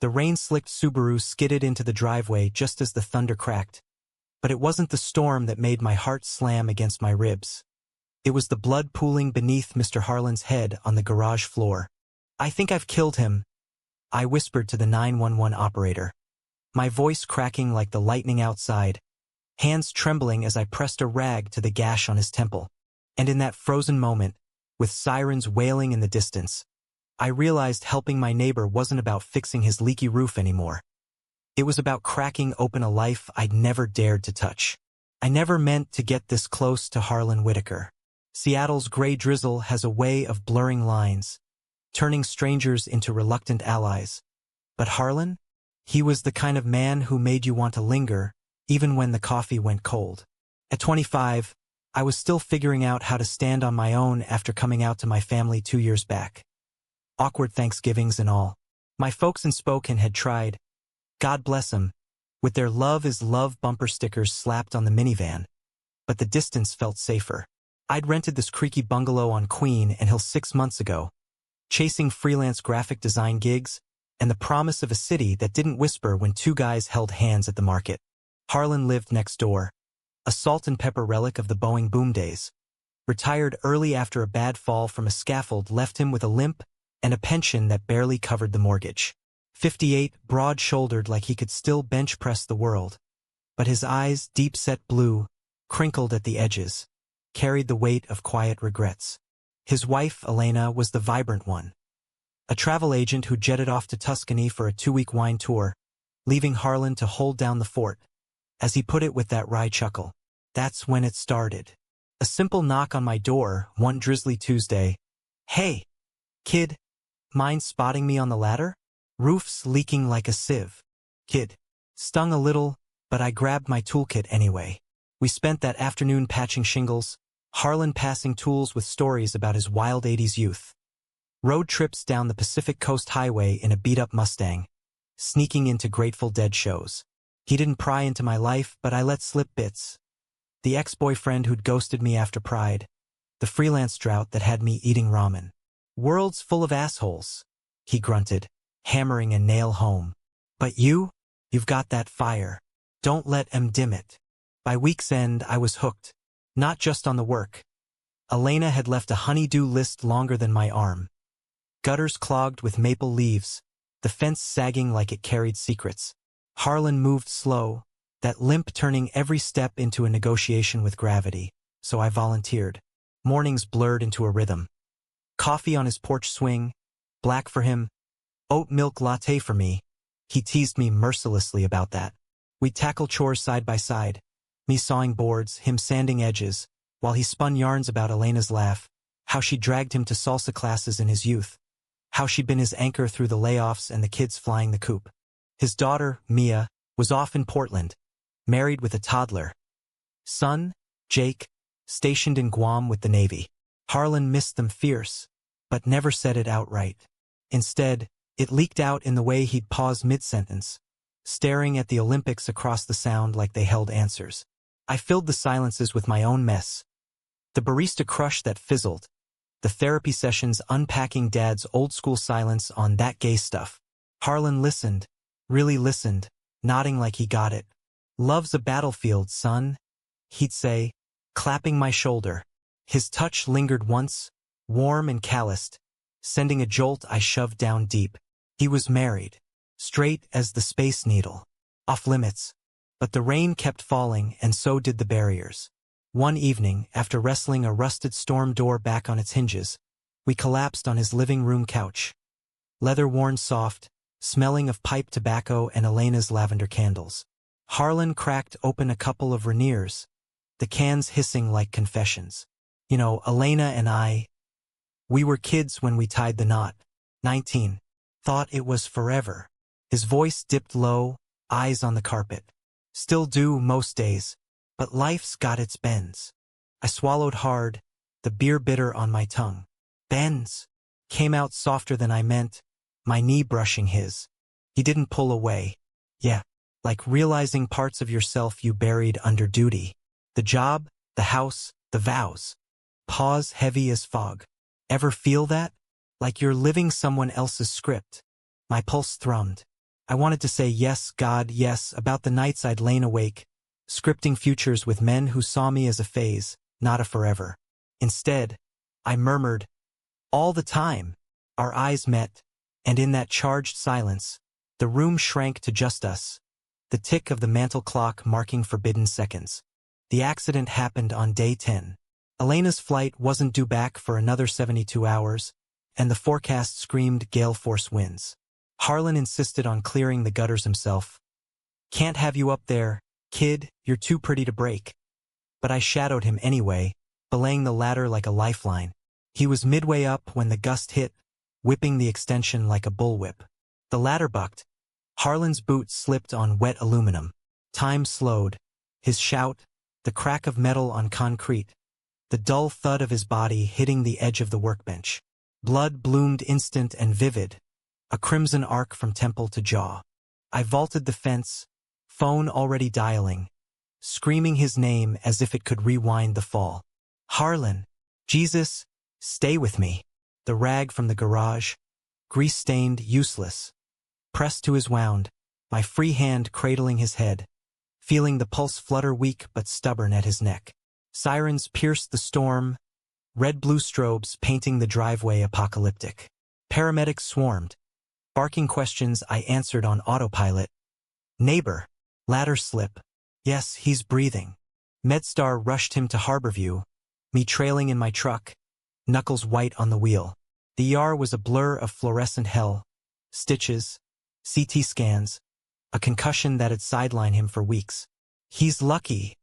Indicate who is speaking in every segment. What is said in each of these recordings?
Speaker 1: The rain-slicked Subaru skidded into the driveway just as the thunder cracked. But it wasn't the storm that made my heart slam against my ribs. It was the blood pooling beneath Mr. Harlan's head on the garage floor. "I think I've killed him," I whispered to the 911 operator, my voice cracking like the lightning outside, hands trembling as I pressed a rag to the gash on his temple. And in that frozen moment, with sirens wailing in the distance, I realized helping my neighbor wasn't about fixing his leaky roof anymore. It was about cracking open a life I'd never dared to touch. I never meant to get this close to Harlan Whitaker. Seattle's gray drizzle has a way of blurring lines, turning strangers into reluctant allies. But Harlan? He was the kind of man who made you want to linger, even when the coffee went cold. At 25, I was still figuring out how to stand on my own after coming out to my family 2 years back. Awkward Thanksgivings and all. My folks in Spokane had tried, God bless them, with their "Love is Love" bumper stickers slapped on the minivan. But the distance felt safer. I'd rented this creaky bungalow on Queen and Hill 6 months ago, chasing freelance graphic design gigs and the promise of a city that didn't whisper when two guys held hands at the market. Harlan lived next door, a salt and pepper relic of the Boeing boom days. Retired early after a bad fall from a scaffold left him with a limp and a pension that barely covered the mortgage. 58, broad-shouldered like he could still bench press the world. But his eyes, deep-set blue, crinkled at the edges, carried the weight of quiet regrets. His wife, Elena, was the vibrant one. A travel agent who jetted off to Tuscany for a 2-week wine tour, leaving Harlan to hold down the fort, as he put it with that wry chuckle. That's when it started. A simple knock on my door, one drizzly Tuesday. "Hey, kid, mind spotting me on the ladder? Roof's leaking like a sieve." Kid. Stung a little, but I grabbed my toolkit anyway. We spent that afternoon patching shingles, Harlan passing tools with stories about his wild 80s youth. Road trips down the Pacific Coast Highway in a beat-up Mustang, sneaking into Grateful Dead shows. He didn't pry into my life, but I let slip bits. The ex-boyfriend who'd ghosted me after Pride, the freelance drought that had me eating ramen. "World's full of assholes," he grunted, hammering a nail home. "But you've got that fire. Don't let 'em dim it." By week's end, I was hooked, not just on the work. Elena had left a honey-do list longer than my arm. Gutters clogged with maple leaves, the fence sagging like it carried secrets. Harlan moved slow, that limp turning every step into a negotiation with gravity, so I volunteered. Mornings blurred into a rhythm. Coffee on his porch swing, black for him, oat milk latte for me. He teased me mercilessly about that. We'd tackle chores side by side, me sawing boards, him sanding edges, while he spun yarns about Elena's laugh, how she dragged him to salsa classes in his youth, how she'd been his anchor through the layoffs and the kids flying the coop. His daughter, Mia, was off in Portland, married with a toddler. Son, Jake, stationed in Guam with the Navy. Harlan missed them fierce, but never said it outright. Instead, it leaked out in the way he'd pause mid-sentence, staring at the Olympics across the sound like they held answers. I filled the silences with my own mess. The barista crush that fizzled, the therapy sessions unpacking Dad's old-school silence on that gay stuff. Harlan listened, really listened, nodding like he got it. "Love's a battlefield, son," he'd say, clapping my shoulder. His touch lingered once, warm and calloused, sending a jolt I shoved down deep. He was married, straight as the Space Needle, off limits. But the rain kept falling, and so did the barriers. One evening, after wrestling a rusted storm door back on its hinges, we collapsed on his living room couch. Leather-worn soft, smelling of pipe tobacco and Elena's lavender candles. Harlan cracked open a couple of Rainiers, the cans hissing like confessions. Elena and we were kids when we tied the knot. 19. Thought it was forever. His voice dipped low, eyes on the carpet. Still do most days, but life's got its bends. I swallowed hard, the beer bitter on my tongue. "Bends" came out softer than I meant, my knee brushing his. He didn't pull away. Yeah, like realizing parts of yourself you buried under duty. The job, the house, the vows. Pause heavy as fog. Ever feel that? Like you're living someone else's script. My pulse thrummed. I wanted to say yes, God, yes, about the nights I'd lain awake, scripting futures with men who saw me as a phase, not a forever. Instead, I murmured, all the time. Our eyes met, and in that charged silence, the room shrank to just us, the tick of the mantel clock marking forbidden seconds. The accident happened on day 10. Elena's flight wasn't due back for another 72 hours, and the forecast screamed gale force winds. Harlan insisted on clearing the gutters himself. Can't have you up there, kid, you're too pretty to break. But I shadowed him anyway, belaying the ladder like a lifeline. He was midway up when the gust hit, whipping the extension like a bullwhip. The ladder bucked. Harlan's boot slipped on wet aluminum. Time slowed. His shout, the crack of metal on concrete, the dull thud of his body hitting the edge of the workbench. Blood bloomed instant and vivid, a crimson arc from temple to jaw. I vaulted the fence, phone already dialing, screaming his name as if it could rewind the fall. Harlan, Jesus, stay with me. The rag from the garage, grease-stained, useless, pressed to his wound, my free hand cradling his head, feeling the pulse flutter weak but stubborn at his neck. Sirens pierced the storm, red-blue strobes painting the driveway apocalyptic. Paramedics swarmed. Barking questions I answered on autopilot. Neighbor. Ladder slip. Yes, he's breathing. MedStar rushed him to Harborview, me trailing in my truck, knuckles white on the wheel. The ER was a blur of fluorescent hell. Stitches, CT scans, a concussion that had sidelined him for weeks. He's lucky,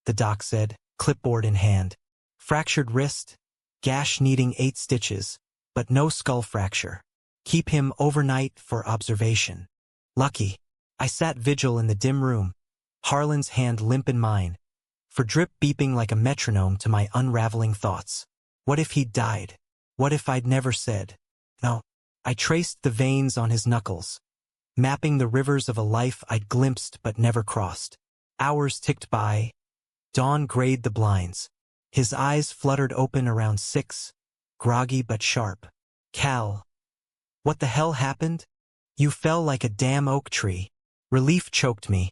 Speaker 1: the doc said, clipboard in hand. Fractured wrist, gash needing 8 stitches, but no skull fracture. Keep him overnight for observation. Lucky. I sat vigil in the dim room, Harlan's hand limp in mine, for drip beeping like a metronome to my unraveling thoughts. What if he'd died? What if I'd never said? No. I traced the veins on his knuckles, mapping the rivers of a life I'd glimpsed but never crossed. Hours ticked by. Dawn grayed the blinds. His eyes fluttered open around 6, groggy but sharp. Cal. What the hell happened? You fell like a damn oak tree. Relief choked me.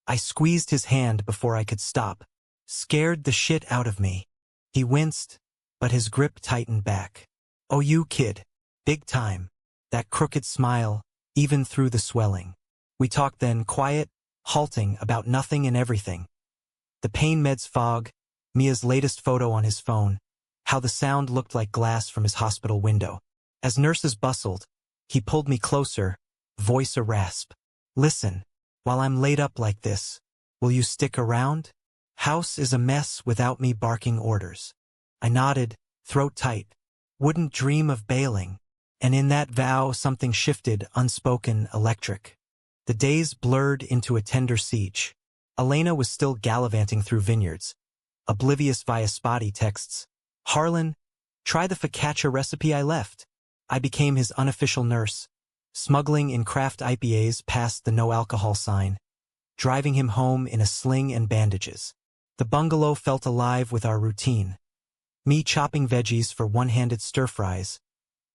Speaker 1: I squeezed his hand before I could stop. Scared the shit out of me. He winced, but his grip tightened back. Oh, you kid. Big time. That crooked smile, even through the swelling. We talked then, quiet, halting, about nothing and everything. The pain meds fog, Mia's latest photo on his phone, how the sound looked like glass from his hospital window. As nurses bustled, he pulled me closer, voice a rasp. Listen, while I'm laid up like this, will you stick around? House is a mess without me barking orders. I nodded, throat tight. Wouldn't dream of bailing. And in that vow something shifted, unspoken, electric. The days blurred into a tender siege. Elena was still gallivanting through vineyards, oblivious via spotty texts. Harlan, try the focaccia recipe I left. I became his unofficial nurse, smuggling in craft IPAs past the no-alcohol sign, driving him home in a sling and bandages. The bungalow felt alive with our routine. Me chopping veggies for one-handed stir-fries,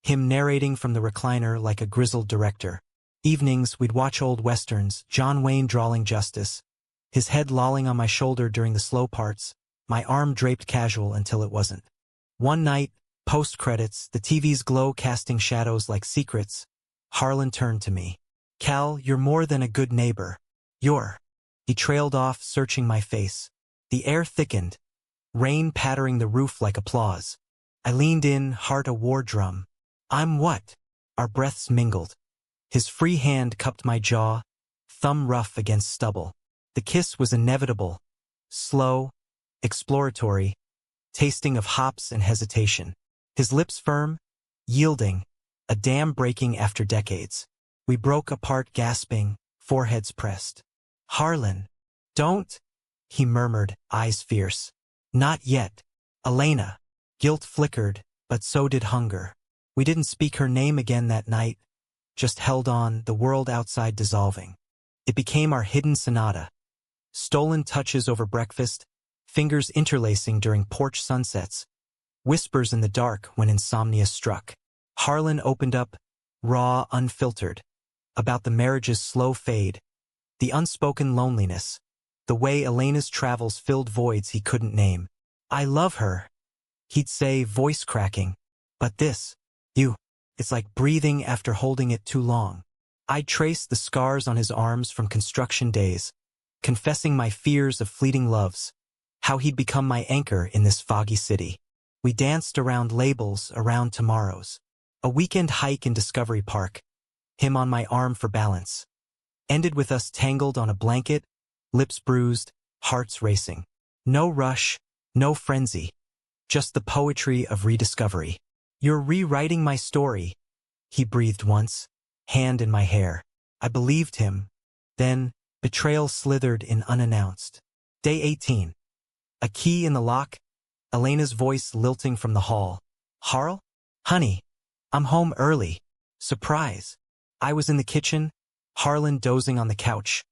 Speaker 1: him narrating from the recliner like a grizzled director. Evenings, we'd watch old westerns, John Wayne drawling justice, his head lolling on my shoulder during the slow parts, my arm draped casual until it wasn't. One night, post-credits, the TV's glow casting shadows like secrets, Harlan turned to me. Cal, you're more than a good neighbor. You're. He trailed off, searching my face. The air thickened, rain pattering the roof like applause. I leaned in, heart a war drum. I'm what? Our breaths mingled. His free hand cupped my jaw, thumb rough against stubble. The kiss was inevitable, slow, exploratory, tasting of hops and hesitation. His lips firm, yielding, a dam breaking after decades. We broke apart gasping, foreheads pressed. Harlan, don't, he murmured, eyes fierce. Not yet. Elena. Guilt flickered, but so did hunger. We didn't speak her name again that night, just held on, the world outside dissolving. It became our hidden sonata. Stolen touches over breakfast, fingers interlacing during porch sunsets, whispers in the dark when insomnia struck. Harlan opened up, raw, unfiltered. about the marriage's slow fade, the unspoken loneliness, the way Elena's travels filled voids he couldn't name. I love her, he'd say, voice cracking. But this, it's like breathing after holding it too long. I'd trace the scars on his arms from construction days, confessing my fears of fleeting loves, how he'd become my anchor in this foggy city. We danced around labels, around tomorrows. A weekend hike in Discovery Park, him on my arm for balance, ended with us tangled on a blanket, lips bruised, hearts racing. No rush, no frenzy, just the poetry of rediscovery. You're rewriting my story, he breathed once, hand in my hair. I believed him. Then, betrayal slithered in unannounced. Day 18. A key in the lock, Elena's voice lilting from the hall. Harl? Honey, I'm home early. Surprise. I was in the kitchen, Harlan dozing on the couch,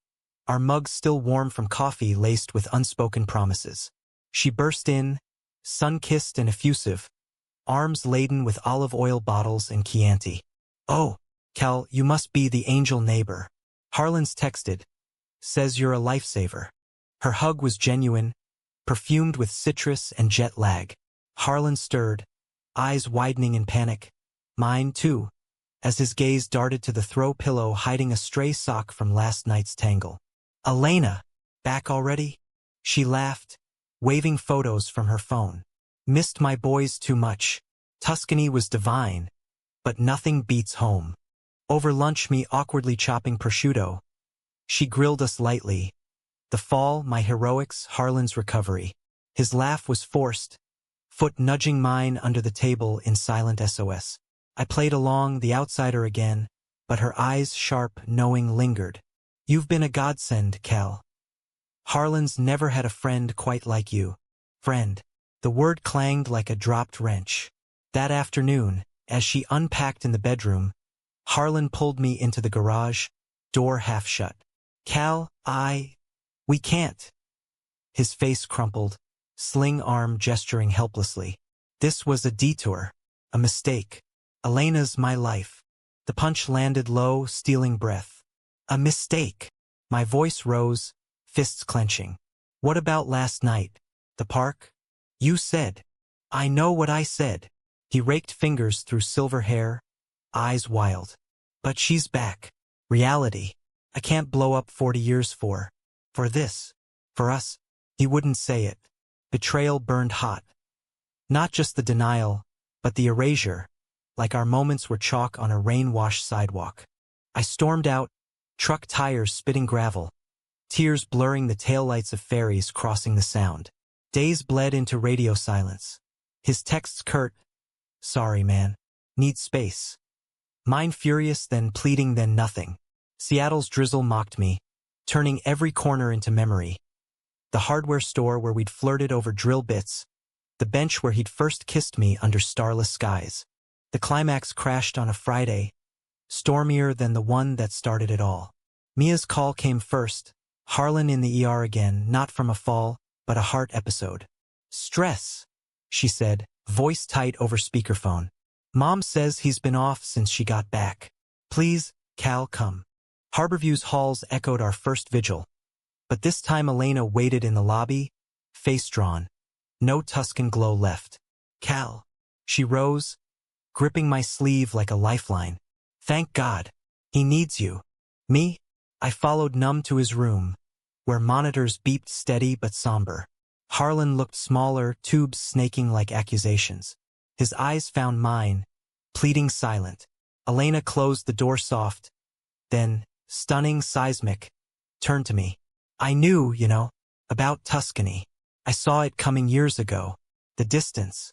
Speaker 1: our mugs still warm from coffee laced with unspoken promises. She burst in, sun-kissed and effusive, arms laden with olive oil bottles and Chianti. Oh, Cal, you must be the angel neighbor. Harlan's texted. Says you're a lifesaver. Her hug was genuine, perfumed with citrus and jet lag. Harlan stirred, eyes widening in panic. Mine, too, as his gaze darted to the throw pillow hiding a stray sock from last night's tangle. Elena, back already? She laughed, waving photos from her phone. Missed my boys too much. Tuscany was divine, but nothing beats home. Over lunch, me awkwardly chopping prosciutto. She grilled us lightly. The fall, my heroics, Harlan's recovery. His laugh was forced, foot nudging mine under the table in silent SOS. I played along, the outsider again, but her eyes sharp, knowing lingered. You've been a godsend, Cal. Harlan's never had a friend quite like you. Friend. The word clanged like a dropped wrench. That afternoon, as she unpacked in the bedroom, Harlan pulled me into the garage, door half shut. Cal, we can't. His face crumpled, sling arm gesturing helplessly. This was a detour, a mistake. Elena's my life. The punch landed low, stealing breath. A mistake. My voice rose, fists clenching. What about last night? The park? You said. I know what I said. He raked fingers through silver hair, eyes wild. But she's back. Reality. I can't blow up 40 years for this. For us. He wouldn't say it. Betrayal burned hot. Not just the denial, but the erasure, like our moments were chalk on a rain-washed sidewalk. I stormed out, truck tires spitting gravel, tears blurring the taillights of ferries crossing the sound. Days bled into radio silence. His texts curt. Sorry, man. Need space. Mine furious, then pleading, then nothing. Seattle's drizzle mocked me, turning every corner into memory. The hardware store where we'd flirted over drill bits, the bench where he'd first kissed me under starless skies. The climax crashed on a Friday, stormier than the one that started it all. Mia's call came first, Harlan in the ER again, not from a fall, but a heart episode. Stress, she said, voice tight over speakerphone. Mom says he's been off since she got back. Please, Cal, come. Harborview's halls echoed our first vigil. But this time Elena waited in the lobby, face drawn. No Tuscan glow left. Cal. She rose, gripping my sleeve like a lifeline. Thank God. He needs you. Me? I followed numb to his room, where monitors beeped steady but somber. Harlan looked smaller, tubes snaking like accusations. His eyes found mine, pleading silent. Elena closed the door soft, then, stunning, seismic, turned to me. I knew, about Tuscany. I saw it coming years ago. The distance.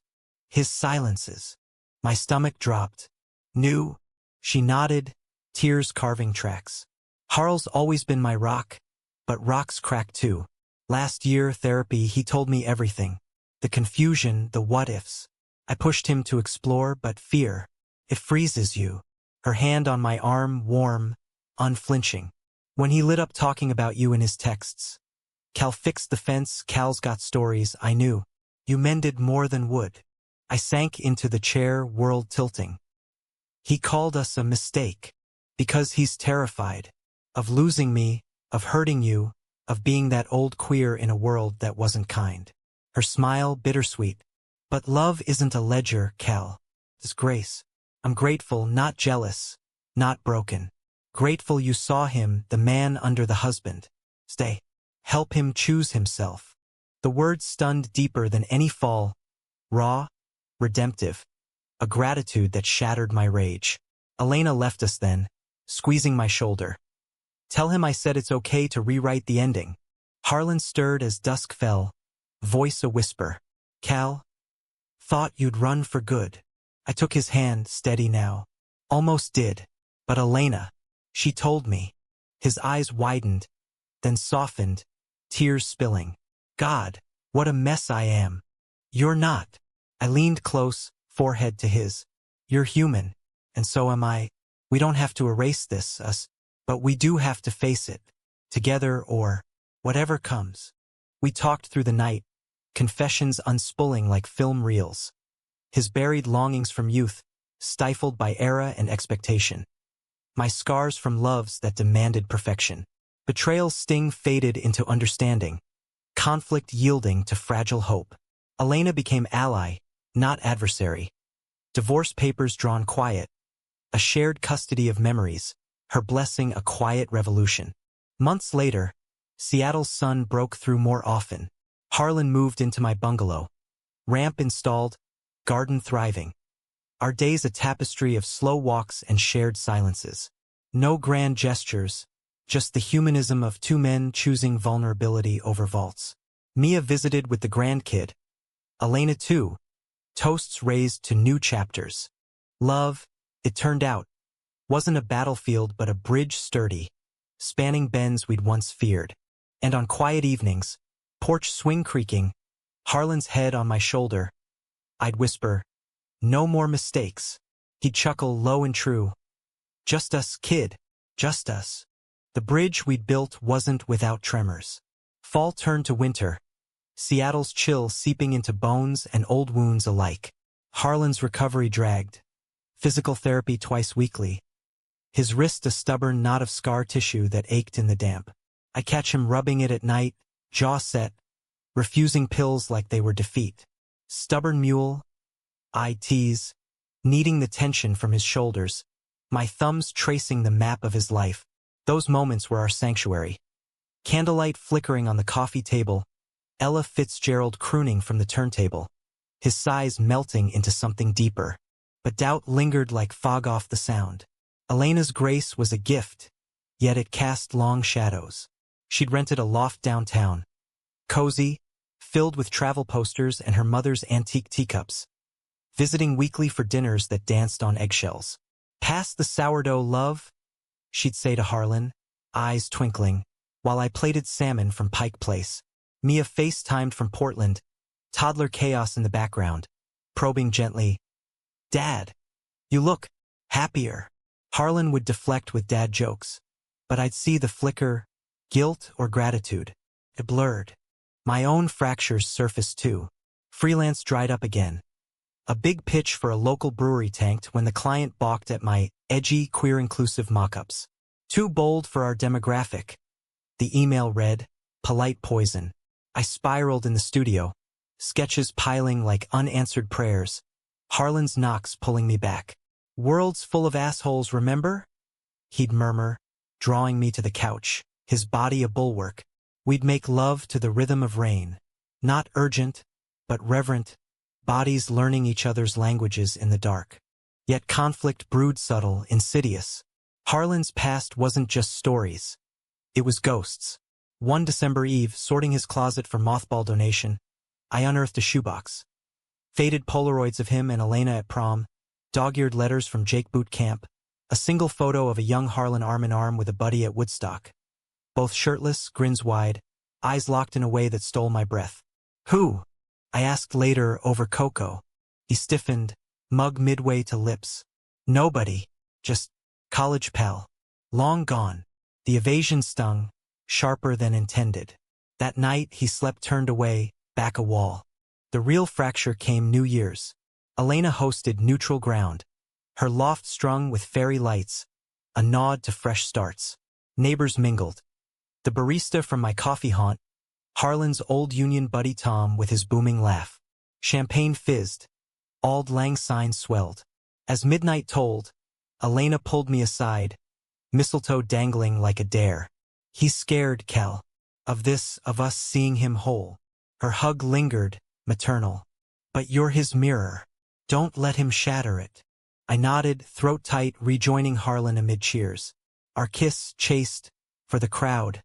Speaker 1: His silences. My stomach dropped. Knew. She nodded, tears carving tracks. Harl's always been my rock, but rocks crack too. Last year, therapy, he told me everything. The confusion, the what-ifs. I pushed him to explore, but fear. It freezes you. Her hand on my arm, warm, unflinching. When he lit up talking about you in his texts. Cal fixed the fence, Cal's got stories, I knew. You mended more than wood. I sank into the chair, world tilting. He called us a mistake. Because he's terrified. Of losing me, of hurting you, of being that old queer in a world that wasn't kind. Her smile bittersweet. But love isn't a ledger, Cal. It's grace. I'm grateful, not jealous, not broken. Grateful you saw him, the man under the husband. Stay. Help him choose himself. The words stunned deeper than any fall. Raw, redemptive. A gratitude that shattered my rage. Elena left us then, squeezing my shoulder. Tell him I said it's okay to rewrite the ending. Harlan stirred as dusk fell, voice a whisper. Cal? Thought you'd run for good. I took his hand, steady now. Almost did. But Elena, she told me. His eyes widened, then softened, tears spilling. God, what a mess I am. You're not. I leaned close, forehead to his. You're human, and so am I. We don't have to erase this, us, but we do have to face it. Together or whatever comes. We talked through the night, confessions unspooling like film reels. His buried longings from youth, stifled by era and expectation. My scars from loves that demanded perfection. Betrayal's sting faded into understanding. Conflict yielding to fragile hope. Elena became ally, not adversary. Divorce papers drawn quiet. A shared custody of memories. Her blessing a quiet revolution. Months later, Seattle's sun broke through more often. Harlan moved into my bungalow. Ramp installed, garden thriving. Our days a tapestry of slow walks and shared silences. No grand gestures, just the humanism of two men choosing vulnerability over vaults. Mia visited with the grandkid. Elena too. Toasts raised to new chapters. Love, it turned out, wasn't a battlefield but a bridge sturdy, spanning bends we'd once feared. And on quiet evenings, porch swing creaking, Harlan's head on my shoulder, I'd whisper, no more mistakes. He'd chuckle low and true. Just us, kid, just us. The bridge we'd built wasn't without tremors. Fall turned to winter, Seattle's chill seeping into bones and old wounds alike. Harlan's recovery dragged. Physical therapy twice weekly. His wrist a stubborn knot of scar tissue that ached in the damp. I catch him rubbing it at night, jaw set, refusing pills like they were defeat. Stubborn mule, I tease, kneading the tension from his shoulders, my thumbs tracing the map of his life. Those moments were our sanctuary. Candlelight flickering on the coffee table, Ella Fitzgerald crooning from the turntable, his sighs melting into something deeper. But doubt lingered like fog off the sound. Elena's grace was a gift, yet it cast long shadows. She'd rented a loft downtown, cozy, filled with travel posters and her mother's antique teacups, visiting weekly for dinners that danced on eggshells. Pass the sourdough, love, she'd say to Harlan, eyes twinkling, while I plated salmon from Pike Place. Mia FaceTimed from Portland, toddler chaos in the background, probing gently, Dad, you look happier. Harlan would deflect with dad jokes, but I'd see the flicker, guilt or gratitude. It blurred. My own fractures surfaced too. Freelance dried up again. A big pitch for a local brewery tanked when the client balked at my edgy, queer-inclusive mock-ups. Too bold for our demographic. The email read, polite poison. I spiraled in the studio, sketches piling like unanswered prayers. Harlan's knocks pulling me back. World's full of assholes, remember? He'd murmur, drawing me to the couch, his body a bulwark. We'd make love to the rhythm of rain. Not urgent, but reverent, bodies learning each other's languages in the dark. Yet conflict brewed subtle, insidious. Harlan's past wasn't just stories. It was ghosts. One December eve, sorting his closet for mothball donation, I unearthed a shoebox. Faded Polaroids of him and Elena at prom, dog-eared letters from Jake boot camp, a single photo of a young Harlan arm in arm with a buddy at Woodstock. Both shirtless, grins wide, eyes locked in a way that stole my breath. Who? I asked later over cocoa. He stiffened, mug midway to lips. Nobody, just college pal. Long gone. The evasion stung, sharper than intended. That night he slept turned away, back a wall. The real fracture came New Year's. Elena hosted neutral ground, her loft strung with fairy lights, a nod to fresh starts. Neighbors mingled. The barista from my coffee haunt, Harlan's old union buddy Tom with his booming laugh. Champagne fizzed. Auld Lang Syne swelled. As midnight tolled, Elena pulled me aside, mistletoe dangling like a dare. He's scared, Kel, of us seeing him whole. Her hug lingered, maternal. But you're his mirror. Don't let him shatter it. I nodded, throat tight, rejoining Harlan amid cheers. Our kiss, chaste, for the crowd,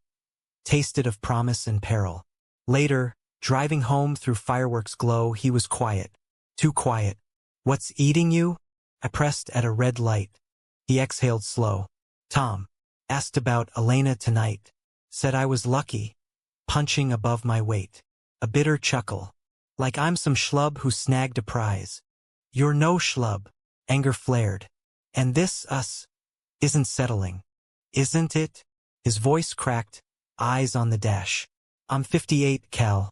Speaker 1: tasted of promise and peril. Later, driving home through fireworks glow, he was quiet. Too quiet. What's eating you? I pressed at a red light. He exhaled slow. Tom asked about Elena tonight. Said I was lucky. Punching above my weight. A bitter chuckle. Like I'm some schlub who snagged a prize. You're no schlub. Anger flared. And this, us, isn't settling. Isn't it? His voice cracked, eyes on the dash. I'm 58, Cal.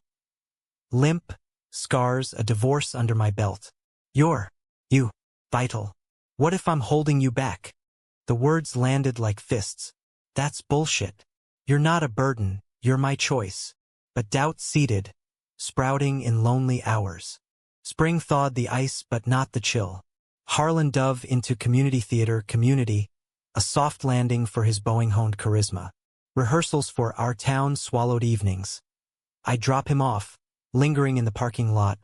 Speaker 1: Limp, scars, a divorce under my belt. You, vital. What if I'm holding you back? The words landed like fists. That's bullshit. You're not a burden, you're my choice. But doubt seeded, sprouting in lonely hours. Spring thawed the ice but not the chill. Harlan dove into community theater, community, a soft landing for his Boeing-honed charisma. Rehearsals for Our Town swallowed evenings. I'd drop him off, lingering in the parking lot,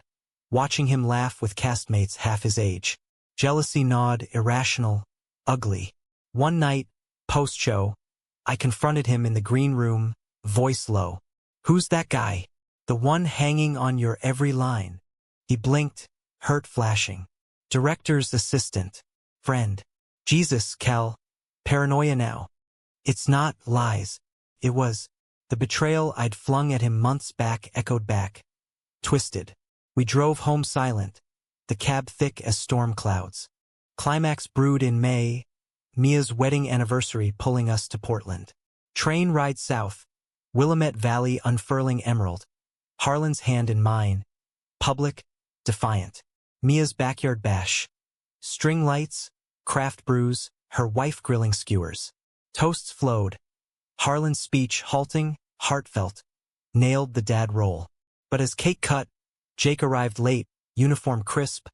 Speaker 1: watching him laugh with castmates half his age. Jealousy gnawed, irrational, ugly. One night, post-show, I confronted him in the green room, voice low. Who's that guy? The one hanging on your every line. He blinked, hurt flashing. Director's assistant. Friend. Jesus, Cal. Paranoia now. It's not lies. It was. The betrayal I'd flung at him months back echoed back. Twisted. We drove home silent, the cab thick as storm clouds. Climax brewed in May, Mia's wedding anniversary pulling us to Portland. Train ride south, Willamette Valley unfurling emerald. Harlan's hand in mine. Public, defiant. Mia's backyard bash. String lights, craft brews, her wife grilling skewers. Toasts flowed. Harlan's speech halting, heartfelt. Nailed the dad role. But as cake cut, Jake arrived late, uniform crisp,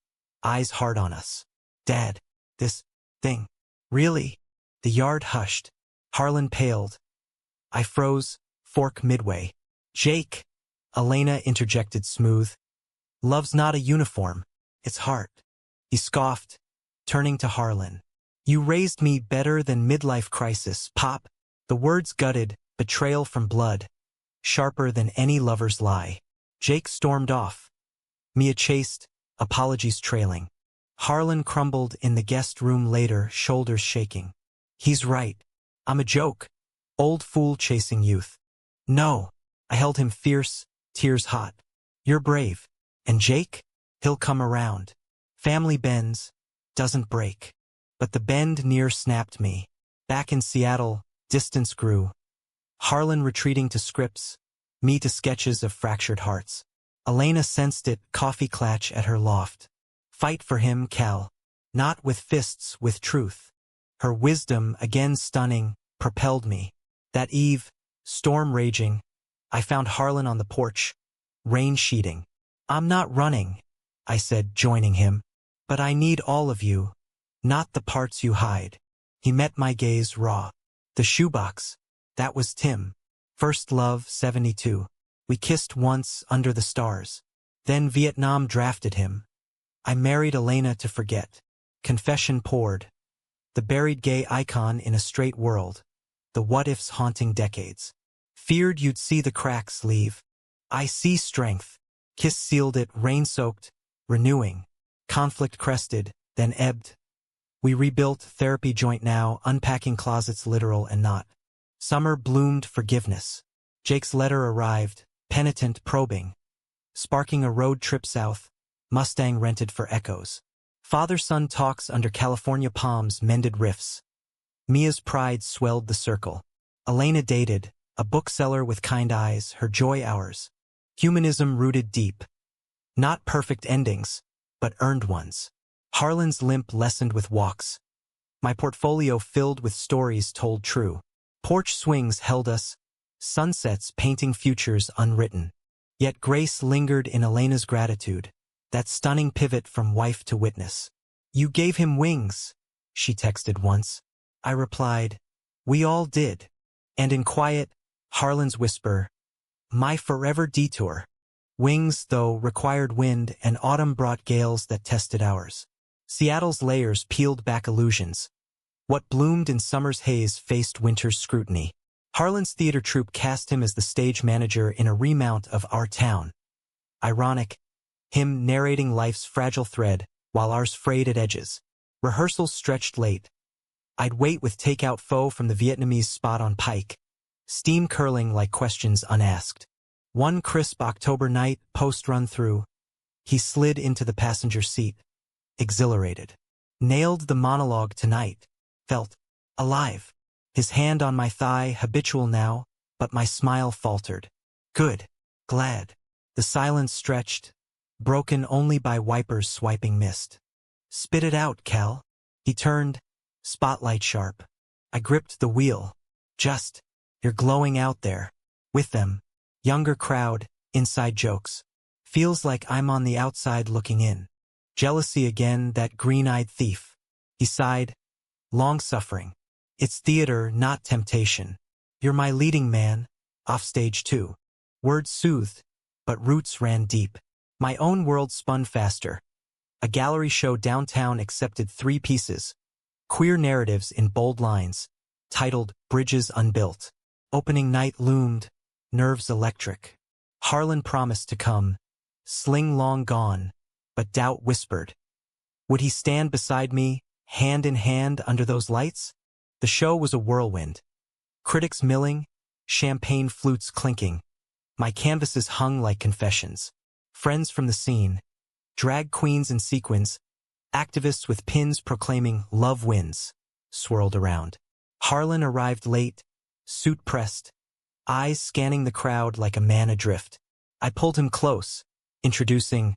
Speaker 1: eyes hard on us. Dad, this thing. Really? The yard hushed. Harlan paled. I froze, fork midway. Jake, Elena interjected smooth. Love's not a uniform. It's heart. He scoffed, turning to Harlan. You raised me better than midlife crisis, Pop. The words gutted, betrayal from blood. Sharper than any lover's lie. Jake stormed off. Mia chased, apologies trailing. Harlan crumbled in the guest room later, shoulders shaking. He's right. I'm a joke. Old fool chasing youth. No. I held him fierce, tears hot. You're brave. And Jake? He'll come around. Family bends, doesn't break. But the bend near snapped me. Back in Seattle, distance grew. Harlan retreating to scripts, me to sketches of fractured hearts. Elena sensed it, coffee clatch at her loft. Fight for him, Cal. Not with fists, with truth. Her wisdom, again stunning, propelled me. That eve, storm raging, I found Harlan on the porch, rain sheeting. I'm not running, I said, joining him. But I need all of you, not the parts you hide. He met my gaze raw. The shoebox, that was Tim. First love, 72. We kissed once under the stars. Then Vietnam drafted him. I married Elena to forget. Confession poured. The buried gay icon in a straight world. The what-ifs haunting decades. Feared you'd see the cracks leave. I see strength. Kiss sealed it, rain-soaked, renewing. Conflict crested, then ebbed. We rebuilt, therapy joint now, unpacking closets literal and not. Summer bloomed forgiveness. Jake's letter arrived, penitent, probing. Sparking a road trip south, Mustang rented for echoes. Father-son talks under California palms mended rifts. Mia's pride swelled the circle. Elena dated, a bookseller with kind eyes, her joy ours. Humanism rooted deep. Not perfect endings, but earned ones. Harlan's limp lessened with walks. my portfolio filled with stories told true. Porch swings held us, sunsets painting futures unwritten. Yet grace lingered in Elena's gratitude, that stunning pivot from wife to witness. "You gave him wings," she texted once. I replied, "We all did." And in quiet, Harlan's whisper, "My forever detour." Wings, though, required wind, and autumn brought gales that tested ours. Seattle's layers peeled back illusions. What bloomed in summer's haze faced winter's scrutiny. Harlan's theater troupe cast him as the stage manager in a remount of Our Town. Ironic, him narrating life's fragile thread, while ours frayed at edges. Rehearsals stretched late. I'd wait with takeout pho from the Vietnamese spot on Pike, steam curling like questions unasked. One crisp October night, post-run-through, he slid into the passenger seat, exhilarated. Nailed the monologue tonight. Felt alive. His hand on my thigh, habitual now, but my smile faltered. Good. Glad. The silence stretched, broken only by wipers swiping mist. "Spit it out, Cal." He turned, spotlight sharp. I gripped the wheel. "Just, you're glowing out there. With them. Younger crowd, inside jokes. Feels like I'm on the outside looking in. Jealousy again, that green-eyed thief." He sighed. "Long-suffering. It's theater, not temptation. You're my leading man, offstage too." Words soothed, but roots ran deep. My own world spun faster. A gallery show downtown accepted 3 pieces. Queer narratives in bold lines, titled Bridges Unbuilt. Opening night loomed, nerves electric. Harlan promised to come, sling long gone, but doubt whispered. Would he stand beside me, hand in hand under those lights? The show was a whirlwind. Critics milling, champagne flutes clinking. My canvases hung like confessions. Friends from the scene, drag queens in sequins, activists with pins proclaiming "Love wins," swirled around. Harlan arrived late, suit pressed, eyes scanning the crowd like a man adrift. I pulled him close, introducing,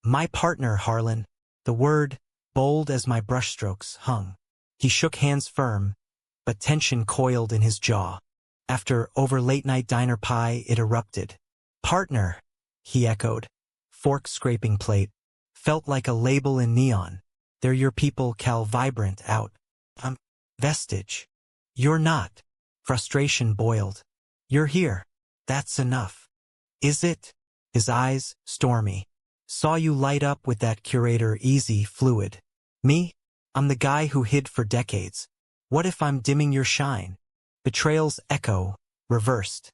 Speaker 1: "My partner, Harlan." The word, bold as my brushstrokes, hung. He shook hands firm, but tension coiled in his jaw. After over late-night diner pie, it erupted. "Partner," he echoed, fork-scraping plate. Felt like a label in neon. "They're your people, Cal, vibrant out. Vestige. You're not." Frustration boiled. "You're here. That's enough." "Is it?" His eyes, stormy. "Saw you light up with that curator, easy, fluid." "Me? I'm the guy who hid for decades. What if I'm dimming your shine?" Betrayal's echo, reversed.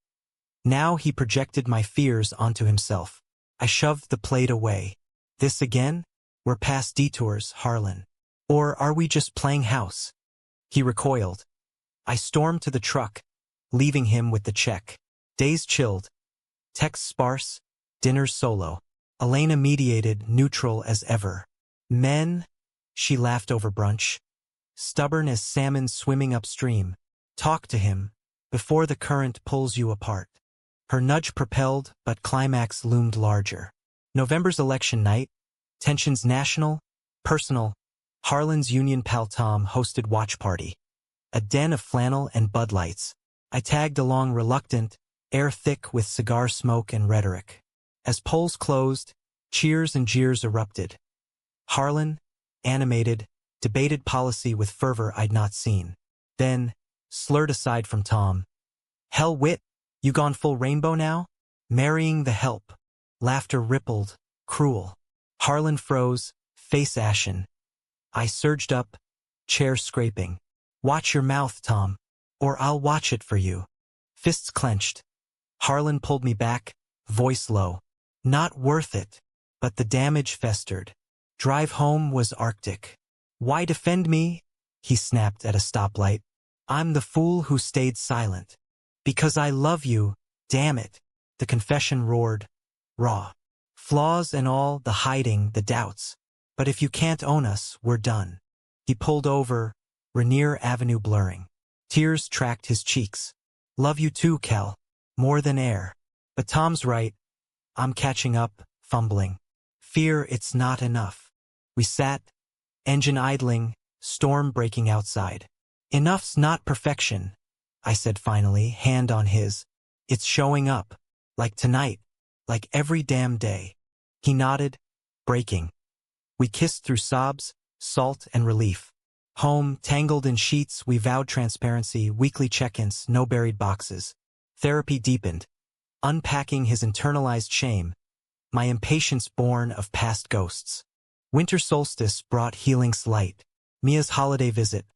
Speaker 1: Now he projected my fears onto himself. I shoved the plate away. "This again? We're past detours, Harlan. Or are we just playing house?" He recoiled. I stormed to the truck, leaving him with the check. Days chilled. Texts sparse, dinners solo. Elena mediated, neutral as ever. "Men?" She laughed over brunch. "Stubborn as salmon swimming upstream. Talk to him, before the current pulls you apart." Her nudge propelled, but climax loomed larger. November's election night, tensions national, personal. Harlan's union pal Tom hosted watch party. A den of flannel and Bud Lights. I tagged along reluctant, air thick with cigar smoke and rhetoric. As polls closed, cheers and jeers erupted. Harlan, animated, debated policy with fervor I'd not seen. Then, slurred aside from Tom. "Hell wit, you gone full rainbow now? Marrying the help." Laughter rippled, cruel. Harlan froze, face ashen. I surged up, chair scraping. "Watch your mouth, Tom, or I'll watch it for you." Fists clenched. Harlan pulled me back, voice low. "Not worth it." But the damage festered. Drive home was Arctic. "Why defend me?" he snapped at a stoplight. "I'm the fool who stayed silent." "Because I love you, damn it." The confession roared, raw. Flaws and all, the hiding, the doubts. "But if you can't own us, we're done." He pulled over, Rainier Avenue blurring. Tears tracked his cheeks. "Love you too, Cal. More than air." But Tom's right. I'm catching up, fumbling. Fear it's not enough. We sat, engine idling, storm breaking outside. Enough's not perfection, I said finally, hand on his. It's showing up. Like tonight. Like every damn day. He nodded, breaking. We kissed through sobs, salt, and relief. Home, tangled in sheets, we vowed transparency, weekly check-ins, no buried boxes. Therapy deepened. Unpacking his internalized shame, my impatience born of past ghosts. Winter solstice brought healing's light. Mia's holiday visit.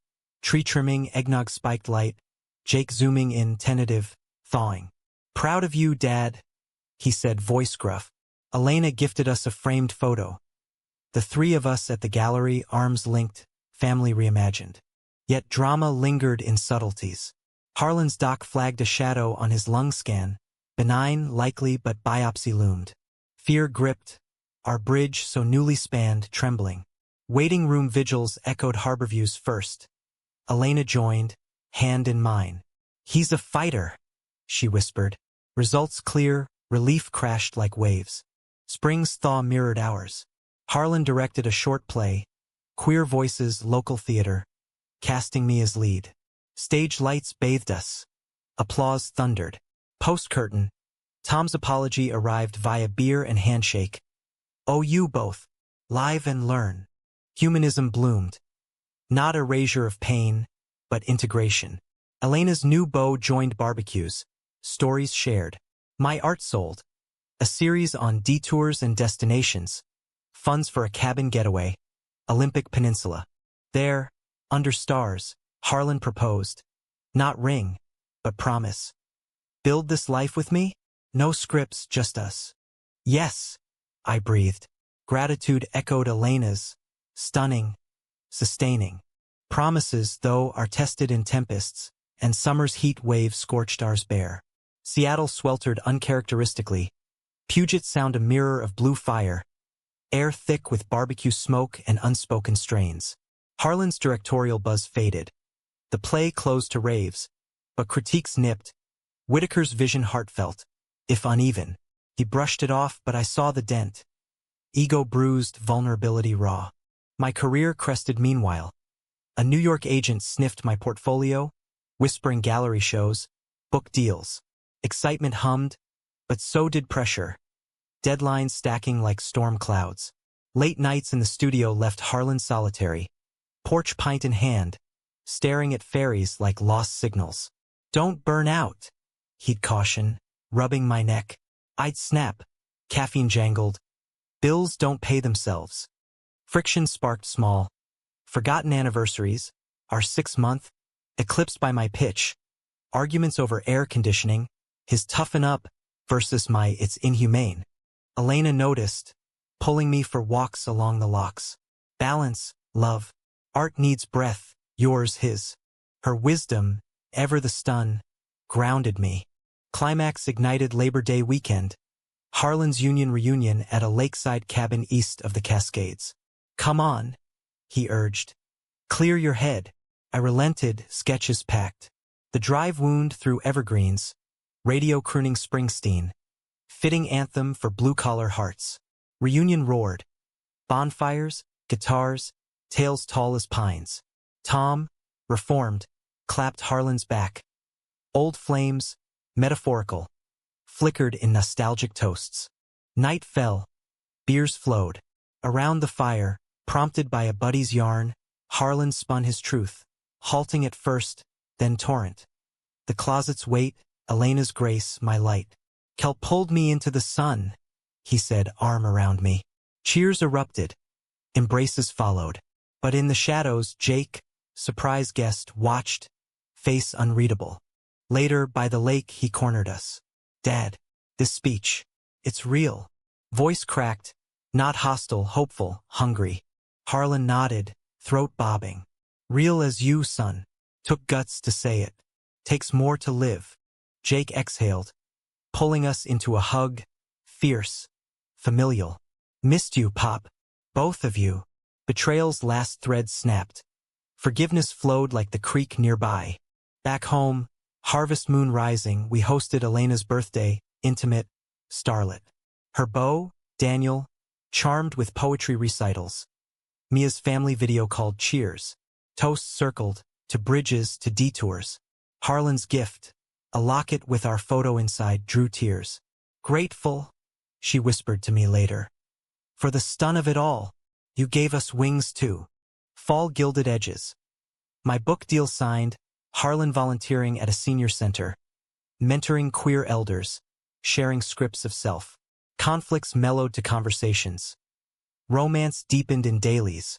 Speaker 1: Tree trimming, eggnog spiked light. Jake zooming in, tentative, thawing. Proud of you, Dad, he said, voice gruff. Elena gifted us a framed photo. The three of us at the gallery, arms linked, family reimagined. Yet drama lingered in subtleties. Harlan's doc flagged a shadow on his lung scan. Benign, likely, but biopsy loomed. Fear gripped, our bridge so newly spanned, trembling. Waiting room vigils echoed Harborview's first. Elena joined, hand in mine. He's a fighter, she whispered. Results clear, relief crashed like waves. Spring's thaw mirrored ours. Harlan directed a short play, Queer Voices Local Theater, casting me as lead. Stage lights bathed us. Applause thundered. Post-curtain, Tom's apology arrived via beer and handshake. Oh, you both. Live and learn. Humanism bloomed. Not erasure of pain, but integration. Elena's new beau joined barbecues. Stories shared. My Art Sold. A series on detours and destinations. Funds for a cabin getaway. Olympic Peninsula. There, under stars, Harlan proposed. Not ring, but promise. Build this life with me? No scripts, just us. Yes, I breathed. Gratitude echoed Elena's. Stunning. Sustaining. Promises, though, are tested in tempests, and summer's heat waves scorched ours bare. Seattle sweltered uncharacteristically. Puget Sound a mirror of blue fire. Air thick with barbecue smoke and unspoken strains. Harlan's directorial buzz faded. The play closed to raves, but critiques nipped. Whitaker's vision heartfelt, if uneven. He brushed it off, but I saw the dent. Ego bruised, vulnerability raw. My career crested meanwhile. A New York agent sniffed my portfolio, whispering gallery shows, book deals. Excitement hummed, but so did pressure. Deadlines stacking like storm clouds. Late nights in the studio left Harlan solitary, porch pint in hand, staring at fairies like lost signals. Don't burn out, he'd caution, rubbing my neck. I'd snap. Caffeine jangled. Bills don't pay themselves. Friction sparked small. Forgotten anniversaries, our 6-month, eclipsed by my pitch. Arguments over air conditioning, his toughen up versus my it's inhumane. Elena noticed, pulling me for walks along the locks. Balance, love. Art needs breath, yours his. Her wisdom, ever the stun, grounded me. Climax ignited Labor Day weekend. Harlan's union reunion at a lakeside cabin east of the Cascades. Come on, he urged. Clear your head. I relented, sketches packed. The drive wound through evergreens. Radio crooning Springsteen. Fitting anthem for blue-collar hearts. Reunion roared. Bonfires, guitars, tales tall as pines. Tom, reformed, clapped Harlan's back. Old flames, metaphorical, flickered in nostalgic toasts. Night fell. Beers flowed. Around the fire, prompted by a buddy's yarn, Harlan spun his truth, halting at first, then torrent. The closet's weight, Elena's grace, my light. Kel pulled me into the sun, he said, arm around me. Cheers erupted. Embraces followed. But in the shadows, Jake, surprise guest, watched, face unreadable. Later, by the lake, he cornered us. Dad, this speech, it's real. Voice cracked, not hostile, hopeful, hungry. Harlan nodded, throat bobbing. Real as you, son. Took guts to say it. Takes more to live. Jake exhaled, pulling us into a hug, fierce, familial. Missed you, Pop. Both of you. Betrayal's last thread snapped. Forgiveness flowed like the creek nearby. Back home, harvest moon rising, we hosted Elena's birthday, intimate, starlit. Her beau, Daniel, charmed with poetry recitals. Mia's family video called Cheers. Toasts circled, to bridges, to detours. Harlan's gift, a locket with our photo inside, drew tears. Grateful, she whispered to me later. For the stun of it all, you gave us wings too. Fall gilded edges. My book deal signed, Harlan volunteering at a senior center, mentoring queer elders, sharing scripts of self. Conflicts mellowed to conversations. Romance deepened in dailies.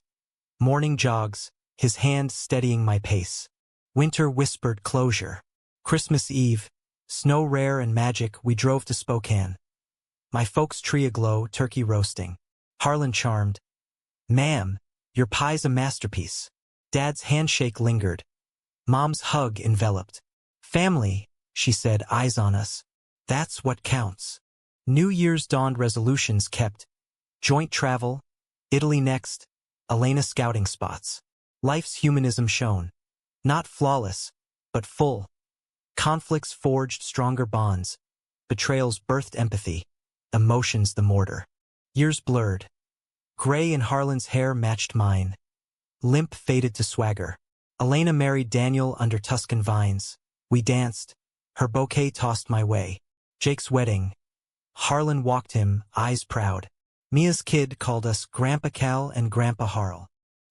Speaker 1: Morning jogs, his hand steadying my pace. Winter whispered closure. Christmas Eve, snow rare and magic, we drove to Spokane. My folks' tree aglow, turkey roasting. Harlan charmed. Ma'am, your pie's a masterpiece. Dad's handshake lingered. Mom's hug enveloped. Family, she said, eyes on us. That's what counts. New Year's dawned, resolutions kept. Joint travel, Italy next, Elena scouting spots. Life's humanism shone. Not flawless, but full. Conflicts forged stronger bonds. Betrayals birthed empathy. Emotions the mortar. Years blurred. Gray in Harlan's hair matched mine. Limp faded to swagger. Elena married Daniel under Tuscan vines. We danced. Her bouquet tossed my way. Jake's wedding. Harlan walked him, eyes proud. Mia's kid called us Grandpa Cal and Grandpa Harl.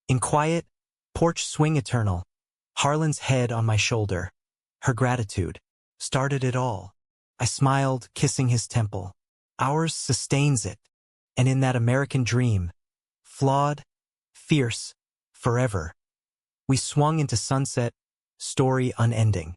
Speaker 1: In quiet, porch swing eternal. Harlan's head on my shoulder. Her gratitude started it all. I smiled, kissing his temple. Ours sustains it. And in that American dream, flawed, fierce, forever, we swung into sunset, story unending.